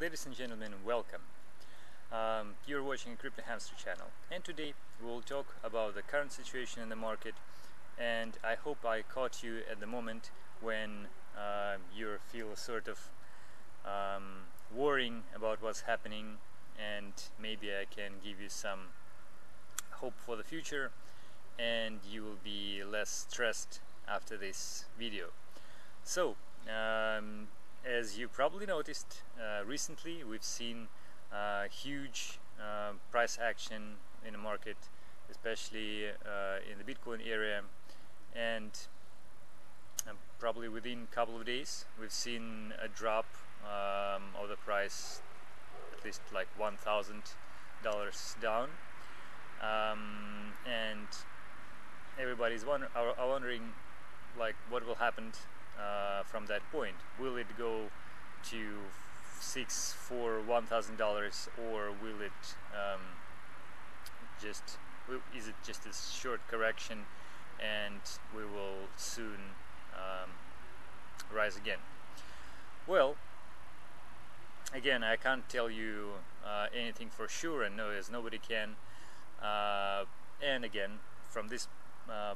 Ladies and gentlemen, welcome. You're watching a Crypto Hamster channel, and today we'll talk about the current situation in the market. And I hope I caught you at the moment when you feel sort of worrying about what's happening, and maybe I can give you some hope for the future, and you will be less stressed after this video. So, as you probably noticed, recently we've seen huge price action in the market, especially in the Bitcoin area, and probably within a couple of days we've seen a drop of the price, at least like $1,000 down, and everybody's wondering like what will happen from that point. Will it go to $6 for $1,000, or will it is it just a short correction and we will soon rise again? Well, again, I can't tell you anything for sure, and no, as nobody can. And again, from this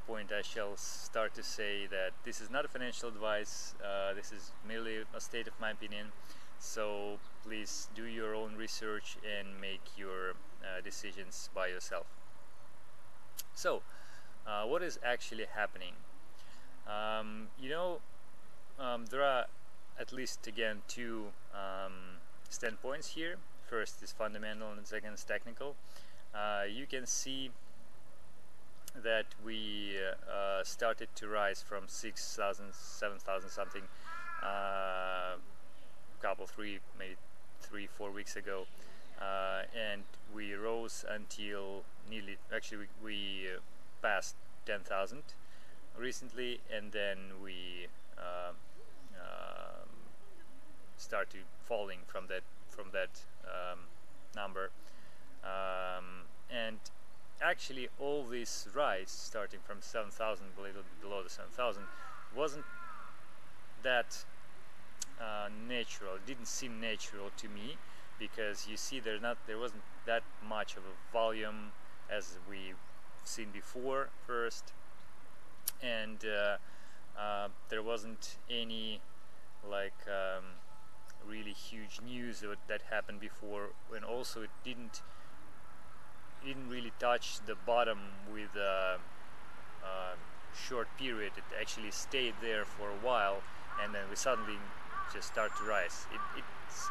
point I shall start to say that this is not a financial advice, this is merely a state of my opinion, so please do your own research and make your decisions by yourself. So what is actually happening? There are at least, again, two standpoints here. First is fundamental and second is technical. You can see that we started to rise from 6,000, 7,000 something maybe 3-4 weeks ago, and we rose until nearly, actually we passed 10,000 recently, and then we started falling from that number, and actually all this rise starting from 7,000, a little bit below the 7,000, wasn't that natural. It didn't seem natural to me, because you see there wasn't that much of a volume as we've seen before first, and there wasn't any really huge news that happened before, and also it didn't really touch the bottom with a short period. It actually stayed there for a while, and then we suddenly just start to rise. It's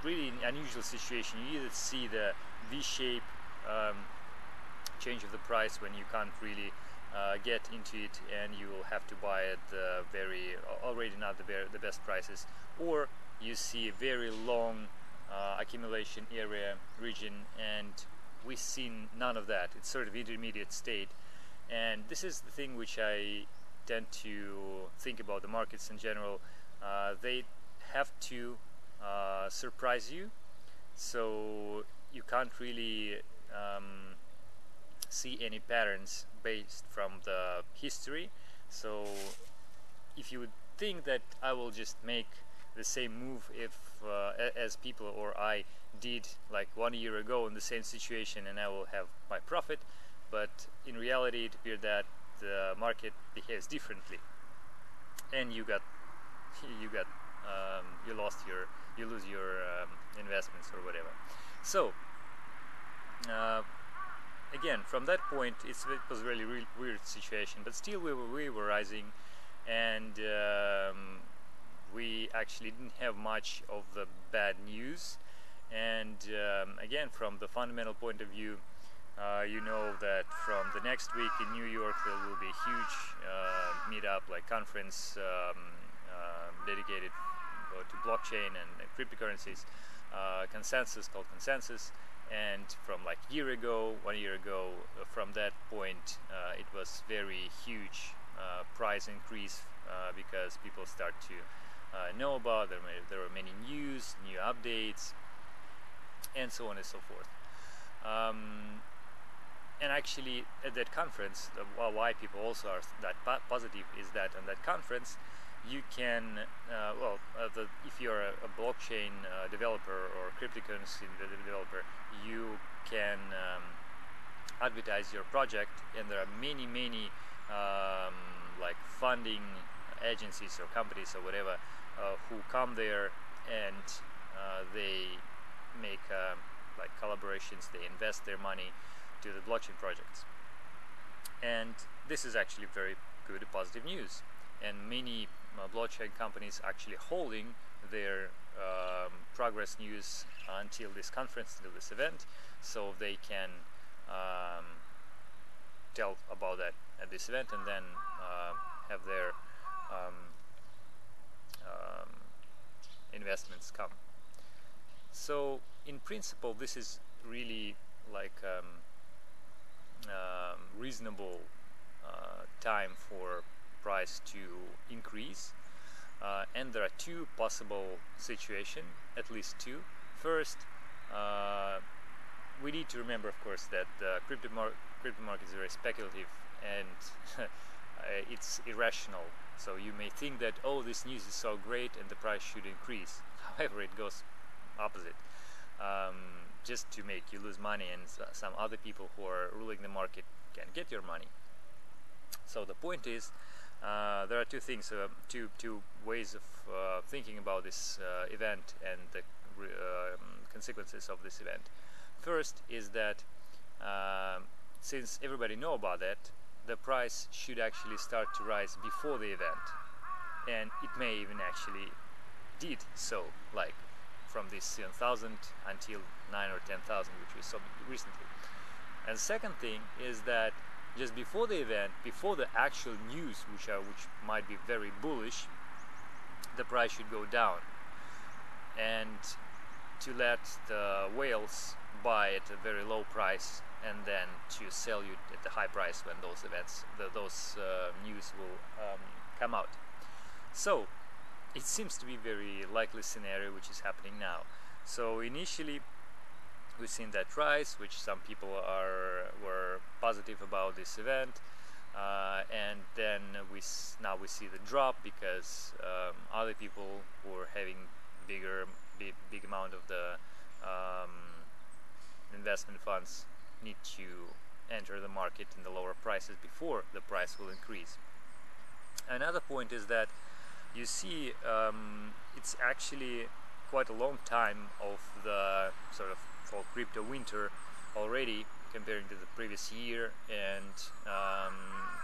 really an unusual situation. You either see the V-shape change of the price when you can't really get into it, and you will have to buy at the already not the best prices, or you see a very long accumulation region, and we've seen none of that. It's sort of intermediate state, and this is the thing which I tend to think about the markets in general. They have to surprise you, so you can't really see any patterns based from the history. So if you would think that I will just make the same move as people or I did like 1 year ago in the same situation, and I will have my profit, but in reality it appeared that the market behaves differently, and you lose your investments or whatever. So again, from that point it was really weird situation, but still we were rising, and we actually didn't have much of the bad news. And again, from the fundamental point of view, you know that from the next week in New York there will be a huge meetup, like conference dedicated to blockchain and cryptocurrencies, called Consensus. And from like 1 year ago, from that point it was very huge price increase, because people start to know about there were many new updates, and so on and so forth. And actually at that conference, why people also are that positive is that on that conference you can, if you're a blockchain developer or cryptocurrency developer, you can advertise your project, and there are many like funding agencies or companies or whatever who come there, and they make like collaborations, they invest their money to the blockchain projects. And this is actually very good positive news, and many blockchain companies actually holding their progress news until this conference, until this event, so they can tell about that at this event, and then have their investments come. So in principle, this is really like reasonable time for price to increase, and there are two possible situations, at least two. First, we need to remember, of course, that the crypto market is very speculative, and it's irrational. So you may think that, oh, this news is so great and the price should increase. However, it goes opposite, just to make you lose money, and some other people who are ruling the market can get your money. So the point is, there are two things, two ways of thinking about this event and the consequences of this event. First is that since everybody know about that, the price should actually start to rise before the event, and it may even actually did so, like from this 7,000 until 9 or 10,000, which we saw recently. And the second thing is that just before the event, before the actual news, which might be very bullish, the price should go down, and to let the whales buy at a very low price, and then to sell you at the high price when those events, those news will come out. So it seems to be a very likely scenario which is happening now. So initially we've seen that rise, which some people were positive about this event, and then now we see the drop because other people who are having big amount of the investment funds need to enter the market in the lower prices before the price will increase. Another point is that you see it's actually quite a long time of the sort of for crypto winter already comparing to the previous year, and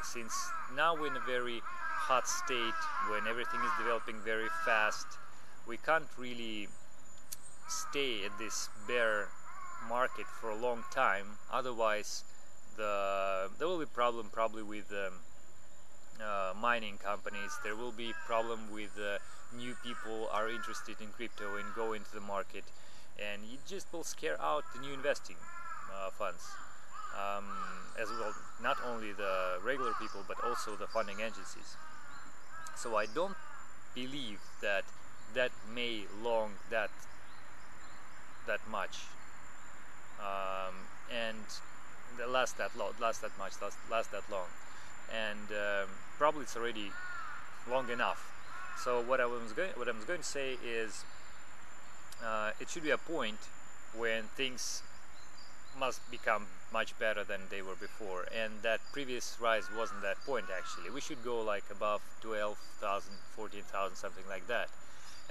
since now we're in a very hot state when everything is developing very fast, we can't really stay at this bear market for a long time. Otherwise there will be problem probably with mining companies. There will be problem with new people are interested in crypto and go into the market, and it just will scare out the new investing funds as well, not only the regular people but also the funding agencies. So I don't believe that may long that much, and last that long, and probably it's already long enough. So what I'm going to say is it should be a point when things must become much better than they were before, and that previous rise wasn't that point. Actually, we should go like above 12,000, 14,000, something like that,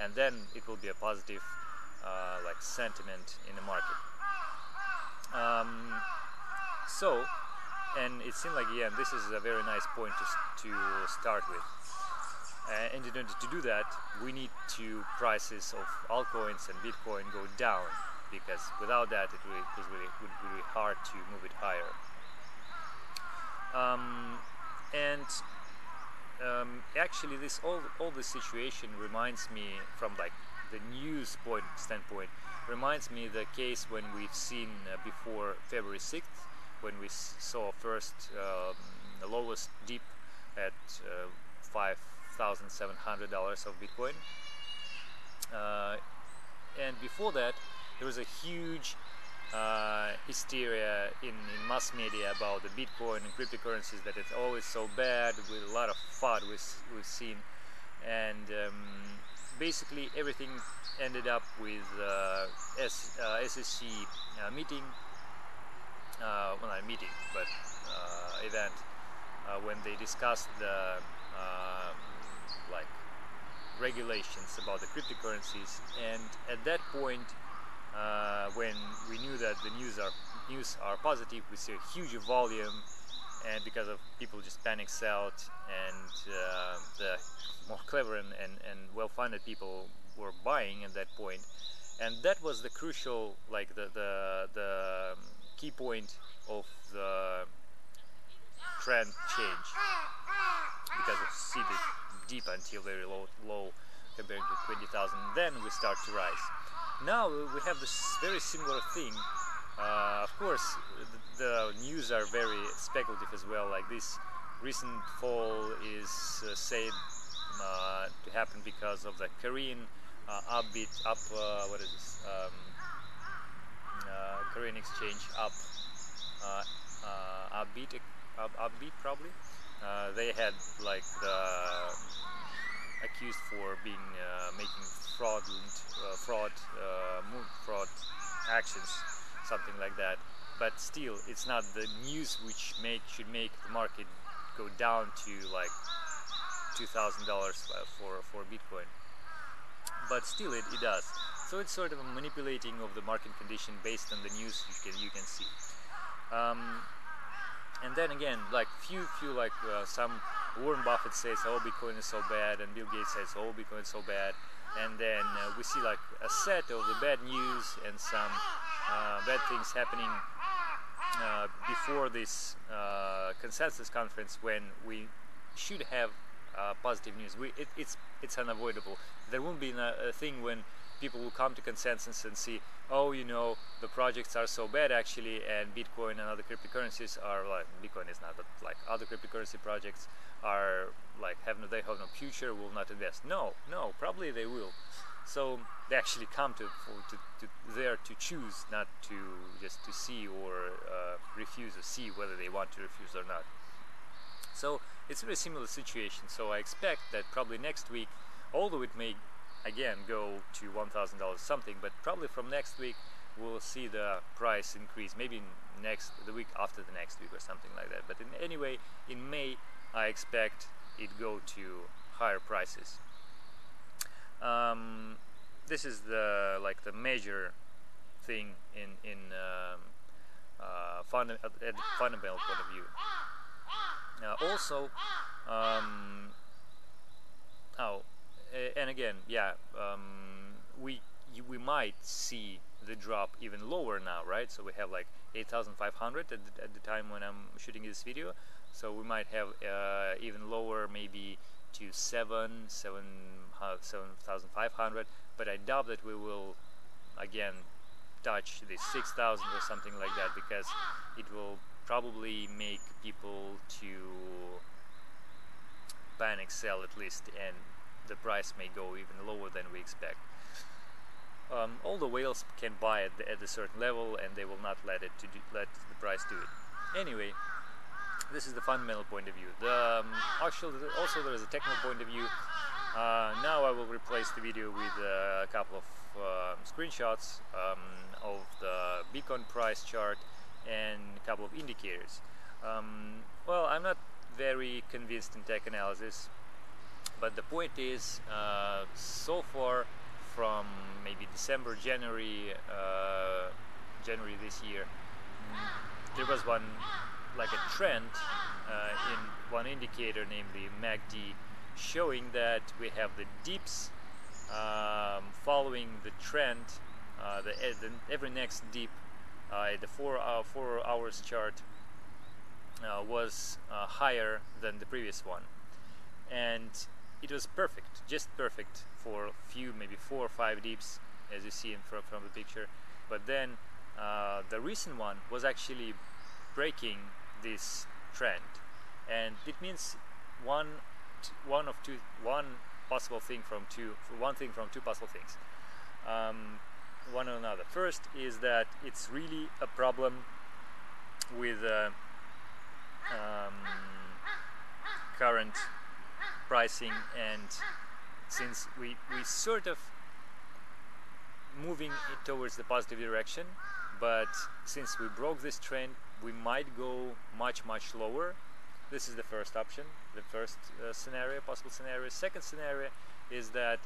and then it will be a positive like sentiment in the market. And it seemed like, yeah, this is a very nice point to start with. And in order to do that, we need to prices of altcoins and Bitcoin go down, because without that it would be really hard to move it higher. Actually, this all this situation reminds me, from like the news standpoint, reminds me the case when we've seen before February 6th, when we saw first the lowest dip at $5,700 of Bitcoin, and before that there was a huge hysteria in mass media about the Bitcoin and cryptocurrencies, that it's always so bad, with a lot of FUD we've seen, and basically everything ended up with SSC meeting, well, not meeting, but event, when they discussed the like regulations about the cryptocurrencies. And at that point, when we knew that the news are positive, we see a huge volume, and because of people just panic sold, and the more clever and well-funded people were buying at that point. And that was the crucial, like the key point of the trend change, because of see the deep until very low compared to 20,000. Then we start to rise. Now we have this very similar thing. Of course, the news are very speculative as well. Like this recent fall is said to happen because of the Korean what is this? Korean exchange upbeat probably. They had like the accused for being making fraud actions, something like that. But still, it's not the news which should make the market go down to like $2,000 for Bitcoin. But still, it does. So it's sort of a manipulating of the market condition based on the news you can see. And then again, like few like some Warren Buffett says, oh, Bitcoin is so bad, and Bill Gates says, oh, Bitcoin is so bad, and then we see like a set of the bad news and some bad things happening before this consensus conference, when we should have positive news. It's unavoidable. There won't be a thing when people will come to consensus and see, oh, you know, the projects are so bad actually, and Bitcoin and other cryptocurrencies are like, Bitcoin is not, but like other cryptocurrency projects are like they have no future, will not invest. No, probably they will. So they actually come to there to choose, not to just to see or refuse, or see whether they want to refuse or not. So it's a very similar situation. So I expect that probably next week, although it may again go to $1,000 something, but probably from next week we'll see the price increase, maybe the week after the next week or something like that. But anyway, in May I expect it go to higher prices. This is the major thing in at the fundamental point of view. Also, and again, yeah, we might see the drop even lower now, right? So we have like 8,500 at the time when I'm shooting this video. So we might have even lower, maybe to 7,500. But I doubt that we will again touch the 6,000 or something like that, because it will probably make people to panic sell at least, and the price may go even lower than we expect. All the whales can buy at a certain level, and they will not let the price do it. Anyway, this is the fundamental point of view. Actually, also there is a technical point of view. Now I will replace the video with a couple of screenshots of the Bitcoin price chart and a couple of indicators. Well, I'm not very convinced in tech analysis, but the point is, so far from maybe December, January this year, there was a trend in one indicator, namely MACD, showing that we have the dips following the trend. Every next dip, the 4 hours chart was higher than the previous one, and it was perfect, just perfect for maybe 4 or 5 dips, as you see from the picture. But then the recent one was actually breaking this trend, and it means one possible thing from two possible things, one or another. First is that it's really a problem with current pricing and since we sort of moving it towards the positive direction, but since we broke this trend, we might go much lower. This is the first option, the first scenario, possible scenario. Second scenario is that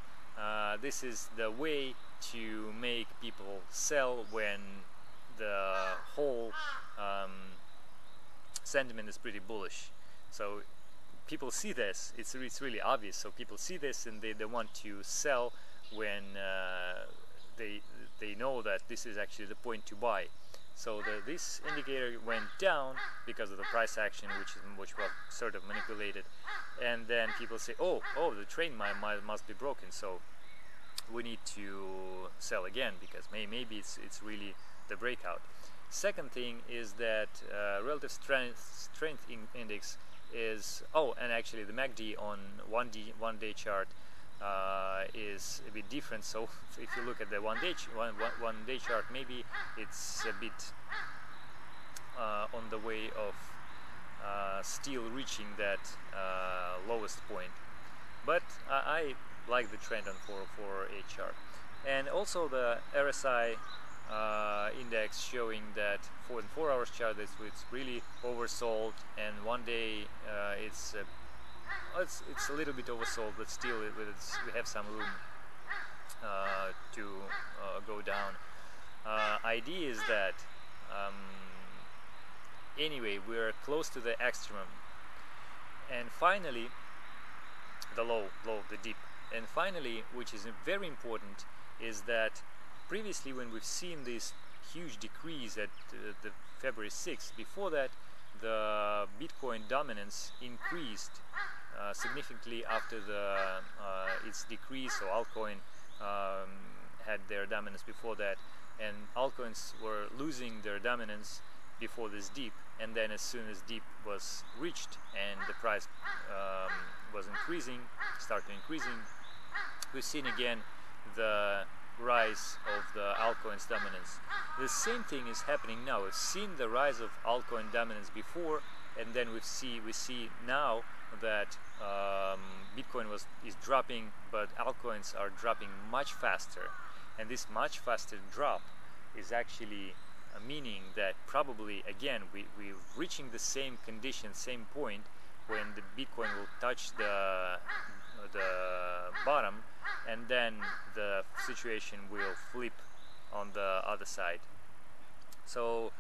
this is the way to make people sell when the whole sentiment is pretty bullish. So people see this, it's really obvious, so people see this and they want to sell when they know that this is actually the point to buy. So this indicator went down because of the price action, which was sort of manipulated, and then people say, oh, the trend must be broken, so we need to sell again because maybe it's really the breakout. Second thing is that relative strength index is, and actually the MACD on one day chart is a bit different. So if you look at the one day chart, maybe it's a bit on the way of still reaching that lowest point. But I like the trend on 408 chart, and also the RSI index showing that for the 4 hours chart it's really oversold, and one day it's a little bit oversold, but still we have some room to go down. Idea is that anyway we're close to the extremum, and finally the low, the dip, and finally, which is very important, is that previously when we've seen this huge decrease at the February 6th, before that the Bitcoin dominance increased significantly after its decrease. So altcoin had their dominance before that, and altcoins were losing their dominance before this dip, and then as soon as dip was reached and the price was started increasing, we've seen again the rise of the altcoin's dominance. The same thing is happening now. We've seen the rise of altcoin dominance before, and then we see now that Bitcoin is dropping, but altcoins are dropping much faster, and this much faster drop is actually meaning that probably again we're reaching the same condition, same point when the Bitcoin will touch the bottom, and then the situation will flip on the other side. So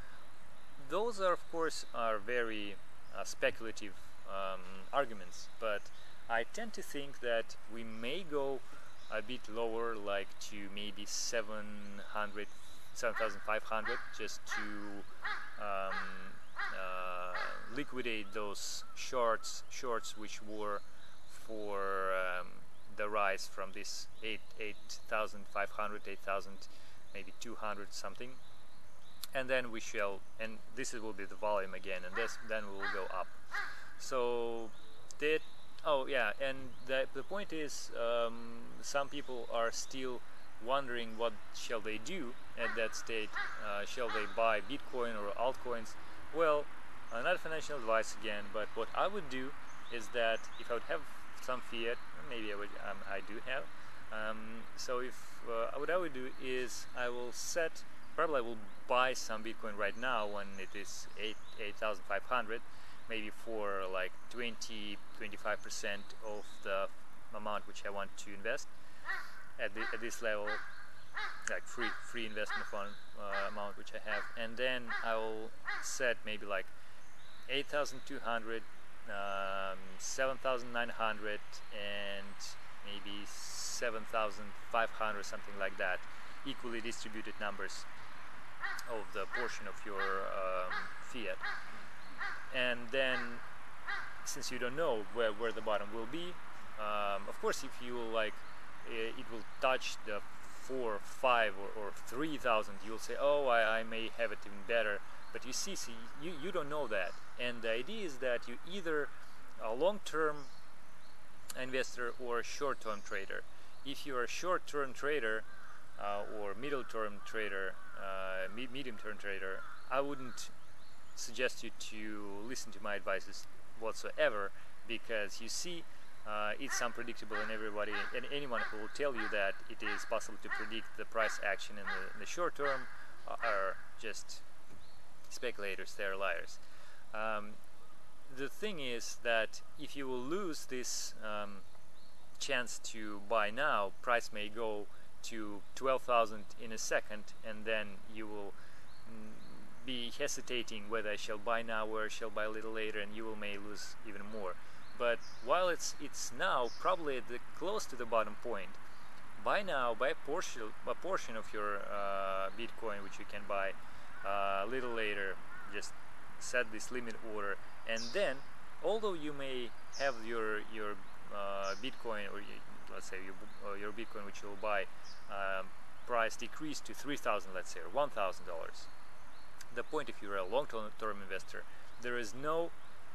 those are, of course, are very speculative arguments, but I tend to think that we may go a bit lower, like to maybe 7,500, just to liquidate those shorts which were for the rise from this 8,500, 8,000, maybe 200 something, and then we shall, and this will be the volume again, and then we will go up. So that, and the point is, some people are still wondering what shall they do at that state. Shall they buy Bitcoin or altcoins? Well, not financial advice again, but what I would do is that if I would have some fiat, maybe I do have, so if what I would do is I will buy some Bitcoin right now when it is 8,500, maybe for like 20-25% of the amount which I want to invest at this level, like free investment fund amount which I have, and then I will set maybe like 8,200, 7,900, and maybe 7,500, something like that, equally distributed numbers of the portion of your fiat. And then, since you don't know where the bottom will be, of course, if you like, it will touch the 4, 5, or 3,000, you'll say, oh, I may have it even better. But you see, you don't know that. And the idea is that you either a long-term investor or a short-term trader. If you're a short-term trader or middle-term trader, medium-term trader, I wouldn't suggest you to listen to my advices whatsoever, because you see, it's unpredictable, and anyone who will tell you that it is possible to predict the price action in the short term are just speculators. They're liars. The thing is that if you will lose this chance to buy now, price may go to 12,000 in a second, and then you will be hesitating whether I shall buy now or I shall buy a little later, and you may lose even more. But while it's now probably at close to the bottom point, buy now, buy a portion of your Bitcoin, which you can buy a little later. Just set this limit order, and then, although you may have your Bitcoin, or let's say your Bitcoin which you'll buy, price decrease to 3,000, let's say, or $1,000. The point, if you're a long-term investor, there is no,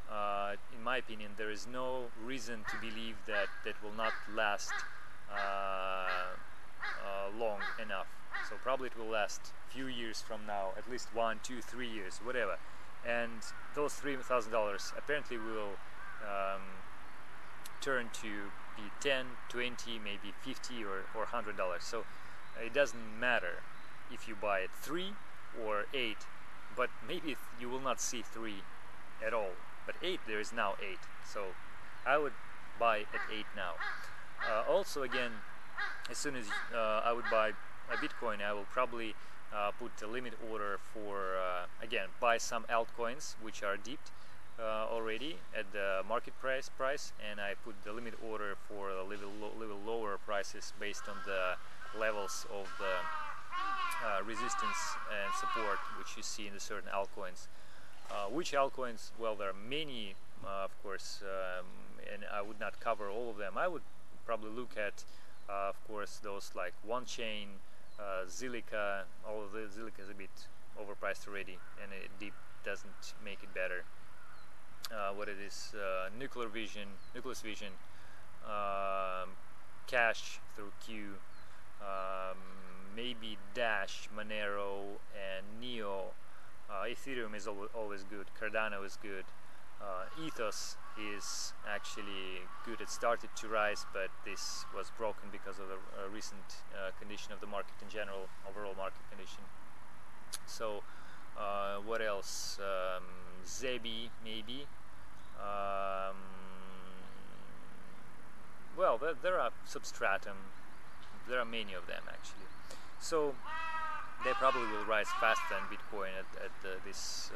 in my opinion, there is no reason to believe that that will not last long enough. So probably it will last few years from now, at least 1, 2, 3 years, whatever. And those $3,000 apparently will turn to be 10, 20, maybe 50 or $100. So it doesn't matter if you buy at 3 or 8, but maybe you will not see 3 at all. But 8, there is now 8. So I would buy at 8 now. Also, again, as soon as I would buy a Bitcoin, I will probably put a limit order for, again, buy some altcoins which are dipped already at the market price, and I put the limit order for a little lower prices based on the levels of the resistance and support which you see in the certain altcoins. Which altcoins? Well, there are many, of course, and I would not cover all of them. I would probably look at, of course, those like OneChain, Zilliqa. All of the Zilliqa is a bit overpriced already, and a dip doesn't make it better. What it is, Nucleus Vision, Cash through Q, maybe Dash, Monero, and Neo. Ethereum is always good. Cardano is good. Ethos is actually good. It started to rise, but this was broken because of the recent condition of the market in general, overall market condition. So what else? Zebi, maybe. Well, there are Substratum. There are many of them actually. So they probably will rise faster than Bitcoin at this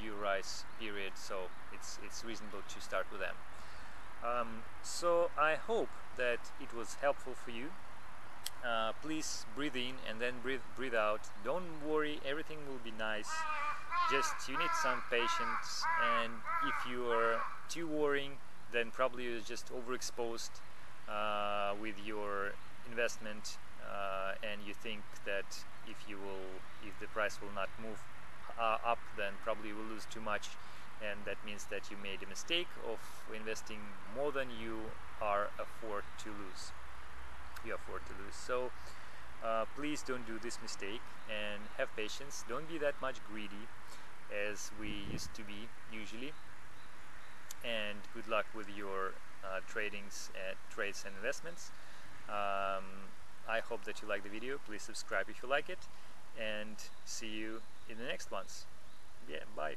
new rise period, so it's reasonable to start with them. So I hope that it was helpful for you. Please breathe in and then breathe out. Don't worry, everything will be nice. Just you need some patience, and if you are too worrying, then probably you're just overexposed with your investment, and you think that if the price will not move up, then probably you will lose too much, and that means that you made a mistake of investing more than you afford to lose. So please don't do this mistake, and have patience. Don't be that much greedy as we used to be usually, and good luck with your trades and investments. I hope that you like the video. Please subscribe if you like it, and see you in the next ones. Yeah, bye.